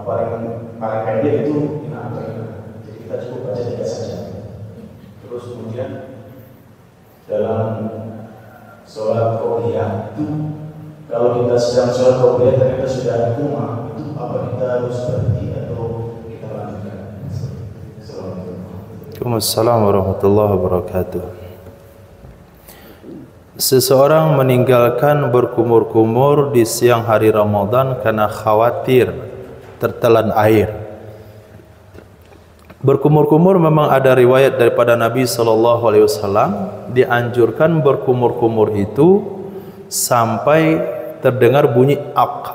Speaker 2: paling pendek itu inam. Jadi kita cukup baca 3 saja. Terus kemudian dalam sholat qobliyah itu, kalau kita sedang sholat qobliyah ternyata sudah ada rumah, itu apa kita harus berhenti atau kita lanjutkan?
Speaker 1: Waalaikumsalam warahmatullahi wabarakatuh. Seseorang meninggalkan berkumur-kumur di siang hari Ramadan karena khawatir tertelan air. Berkumur-kumur memang ada riwayat daripada Nabi SAW, dianjurkan berkumur-kumur itu sampai terdengar bunyi ak.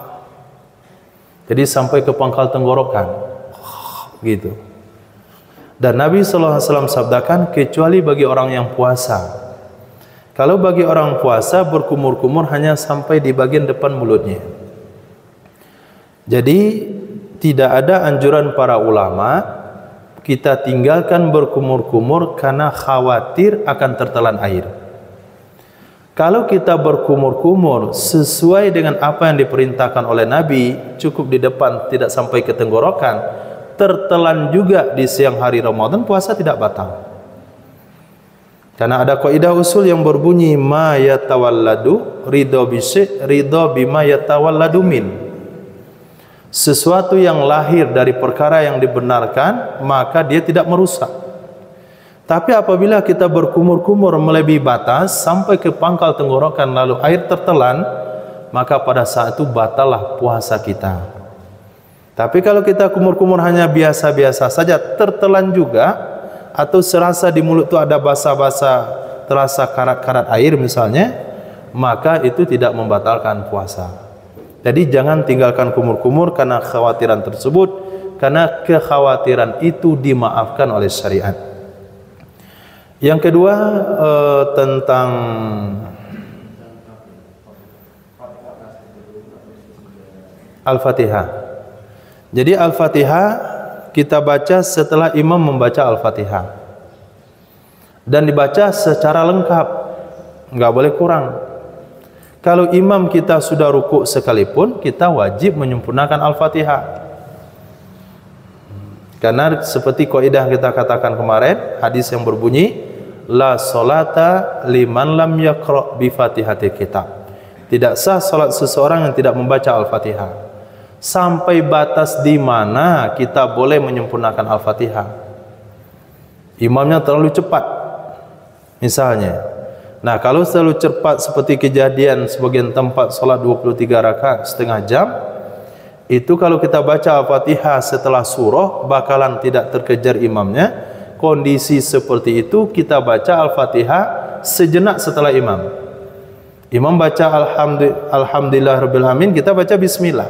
Speaker 1: Jadi sampai ke pangkal tenggorokan, gitu. Dan Nabi SAW sabdakan, kecuali bagi orang yang puasa. Kalau bagi orang puasa, berkumur-kumur hanya sampai di bagian depan mulutnya. Jadi tidak ada anjuran para ulama kita tinggalkan berkumur-kumur karena khawatir akan tertelan air. Kalau kita berkumur-kumur sesuai dengan apa yang diperintahkan oleh Nabi, cukup di depan tidak sampai ke tenggorokan, tertelan juga di siang hari Ramadan, puasa tidak batal. Karena ada kaidah usul yang berbunyi ma yatawalladu ridho bisyai ridho bima yatawalladu min. Sesuatu yang lahir dari perkara yang dibenarkan, maka dia tidak merusak. Tapi apabila kita berkumur-kumur melebihi batas sampai ke pangkal tenggorokan lalu air tertelan, maka pada saat itu batallah puasa kita. Tapi kalau kita kumur-kumur hanya biasa-biasa saja, tertelan juga, atau serasa di mulut itu ada basa-basa, terasa karat-karat air misalnya, maka itu tidak membatalkan puasa. Jadi jangan tinggalkan kumur-kumur karena kekhawatiran tersebut, karena kekhawatiran itu dimaafkan oleh syariat. Yang kedua tentang Al-Fatihah. Jadi Al-Fatihah kita baca setelah imam membaca Al-Fatihah, dan dibaca secara lengkap, nggak boleh kurang. Kalau imam kita sudah ruku sekalipun, kita wajib menyempurnakan Al-Fatihah. Karena seperti kaidah kita katakan kemarin, hadis yang berbunyi la solata liman lam yaqra bi Fatihatil Kitab. Tidak sah salat seseorang yang tidak membaca Al-Fatihah. Sampai batas di mana kita boleh menyempurnakan Al-Fatihah? Imamnya terlalu cepat misalnya. Nah, kalau terlalu cepat seperti kejadian sebagian tempat salat 23 rakaat setengah jam, itu kalau kita baca Al-Fatihah setelah surah bakalan tidak terkejar imamnya. Kondisi seperti itu kita baca Al-Fatihah sejenak setelah imam. Imam baca Alhamdulillah Rabbil Alamin, kita baca Bismillah.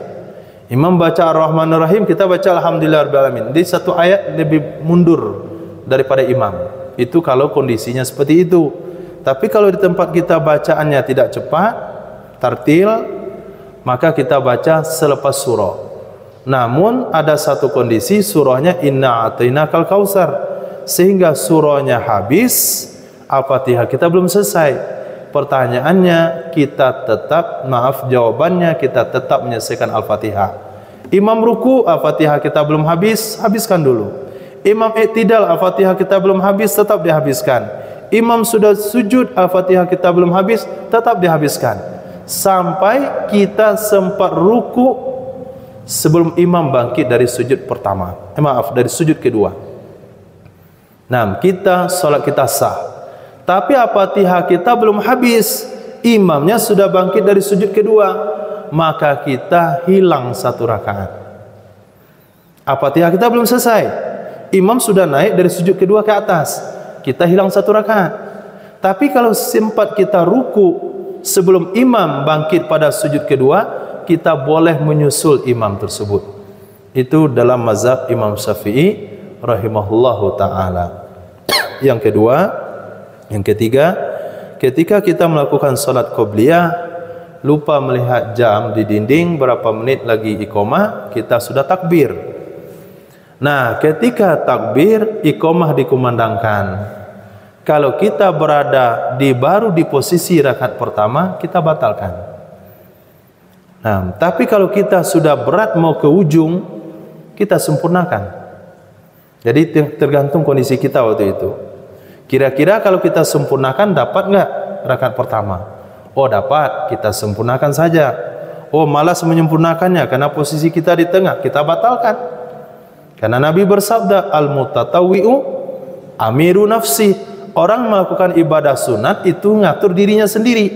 Speaker 1: Imam baca Ar-Rahmanir Rahim, kita baca Alhamdulillah Rabbil Alamin. Di satu ayat lebih mundur daripada imam. Itu kalau kondisinya seperti itu. Tapi kalau di tempat kita bacaannya tidak cepat, tartil, maka kita baca selepas surah. Namun ada satu kondisi, surahnya Inna A'tainakal Kautsar, sehingga surahnya habis, Al-Fatihah kita belum selesai. Pertanyaannya, jawabannya kita tetap menyelesaikan Al-Fatihah. Imam ruku, Al-Fatihah kita belum habis, habiskan dulu. Imam i'tidal, Al-Fatihah kita belum habis, tetap dihabiskan. Imam sudah sujud, Al-Fatihah kita belum habis, tetap dihabiskan. Sampai kita sempat ruku sebelum imam bangkit dari sujud pertama. Dari sujud kedua. Nah, salat kita sah. Tapi Al-Fatihah kita belum habis, imamnya sudah bangkit dari sujud kedua, maka kita hilang satu rakaat. Al-Fatihah kita belum selesai, imam sudah naik dari sujud kedua ke atas, kita hilang satu rakaat. Tapi kalau sempat kita ruku sebelum imam bangkit pada sujud kedua, kita boleh menyusul imam tersebut. Itu dalam mazhab Imam Syafi'i rahimahullahu ta'ala. Yang ketiga, ketika kita melakukan salat qobliyah, lupa melihat jam di dinding berapa menit lagi iqamah, kita sudah takbir. Nah, ketika takbir, iqamah dikumandangkan. Kalau kita berada baru di posisi rakaat pertama, kita batalkan. Nah, tapi kalau kita sudah berat mau ke ujung, kita sempurnakan. Jadi tergantung kondisi kita waktu itu. Kira-kira kalau kita sempurnakan dapat nggak rakaat pertama? Oh dapat, kita sempurnakan saja. Oh malas menyempurnakannya karena posisi kita di tengah, kita batalkan. Karena Nabi bersabda, al-mutatawwi'u amiru nafsi. Orang melakukan ibadah sunat itu ngatur dirinya sendiri.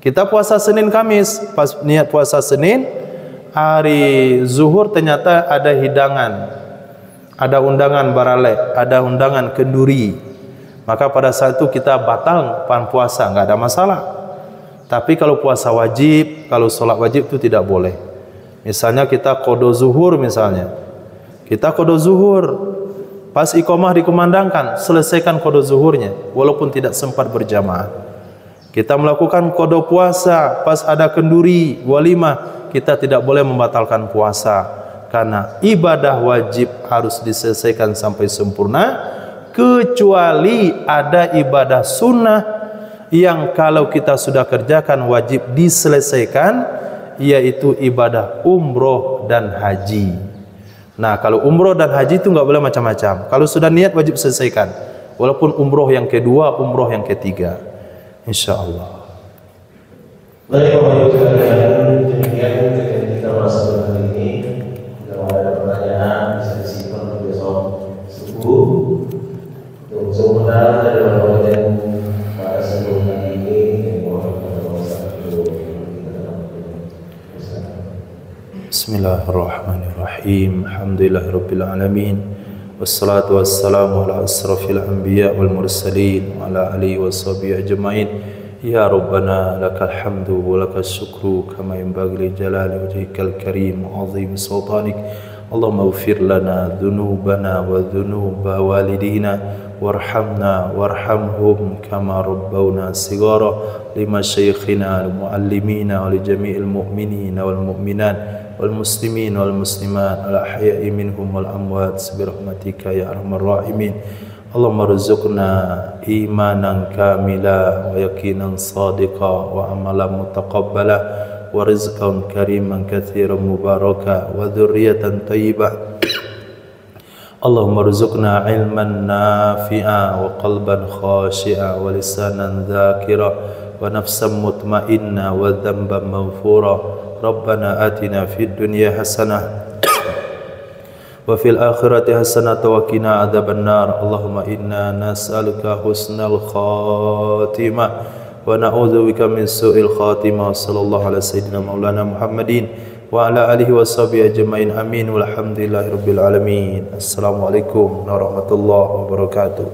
Speaker 1: Kita puasa Senin Kamis, pas niat puasa Senin, hari zuhur ternyata ada hidangan, ada undangan baralek, ada undangan kenduri, maka pada saat itu kita batal puasa, nggak ada masalah. Tapi kalau puasa wajib, kalau sholat wajib itu tidak boleh. Misalnya kita qada zuhur, kita qada zuhur, pas iqamah dikumandangkan, selesaikan qada zuhurnya, walaupun tidak sempat berjamaah. Kita melakukan qada puasa, pas ada kenduri, walimah, kita tidak boleh membatalkan puasa, karena ibadah wajib harus diselesaikan sampai sempurna, kecuali ada ibadah sunnah yang kalau kita sudah kerjakan wajib diselesaikan, yaitu ibadah umroh dan haji. Nah, kalau umroh dan haji itu nggak boleh macam-macam. Kalau sudah niat wajib selesaikan, walaupun umroh yang kedua, umroh yang ketiga, insyaallah.
Speaker 2: Baik, Bapak Ibu sekalian, demikian kegiatan kita pada hari ini. Kalau ada pertanyaan bisa disimpan untuk besok subuh. Untuk sementara dari Bapak yang pada sebelum hari ini, mohon
Speaker 1: Bismillahirrahmanirrahim. Alhamdulillahirabbil alamin. Wassalatu wassalamu ala asrafil anbiya wal mursalin wa ala alihi washabihi ajmain. Ya Rabbana lakal hamdu wa lakal syukru kama yanbaghi li jalali wajhikal karim wa 'azimi sultanik. Allahumma ighfir lana dhunubana wa dhunuba walidina warhamna warhamhum kama rabbawna shighara, lima syaikhina al-muallimina wa li jami'il mu'minina wal mu'minat wal muslimin wal muslimat al ahya'i minhum wal amwat bi rahmatika ya arhamar rahimin. Allahumma rzuqna imanan kamila wa yaqinan sadiqa wa amalan mutaqabbala wa rizqan kariman katsiran mubaraka wa dzurriyyatan thayyibah. Allahumma rzuqna ilman nafi'a wa qalban khashi'a wa lisanan dzakira wa nafsan mutmainnah wa dhanban maghfura. Rabbana atina fid dunya hasanah wa fil akhirati hasanah wa qina adzabannar. Allahumma inna nas'aluka husnal khatimah wa na'udzubika min su'il khatimah. Sallallahu alaihi sayyidina maulana Muhammadin wa ala alihi washabihi ajmain. Amin walhamdulillahi rabbil alamin. Assalamualaikum warahmatullahi wabarakatuh.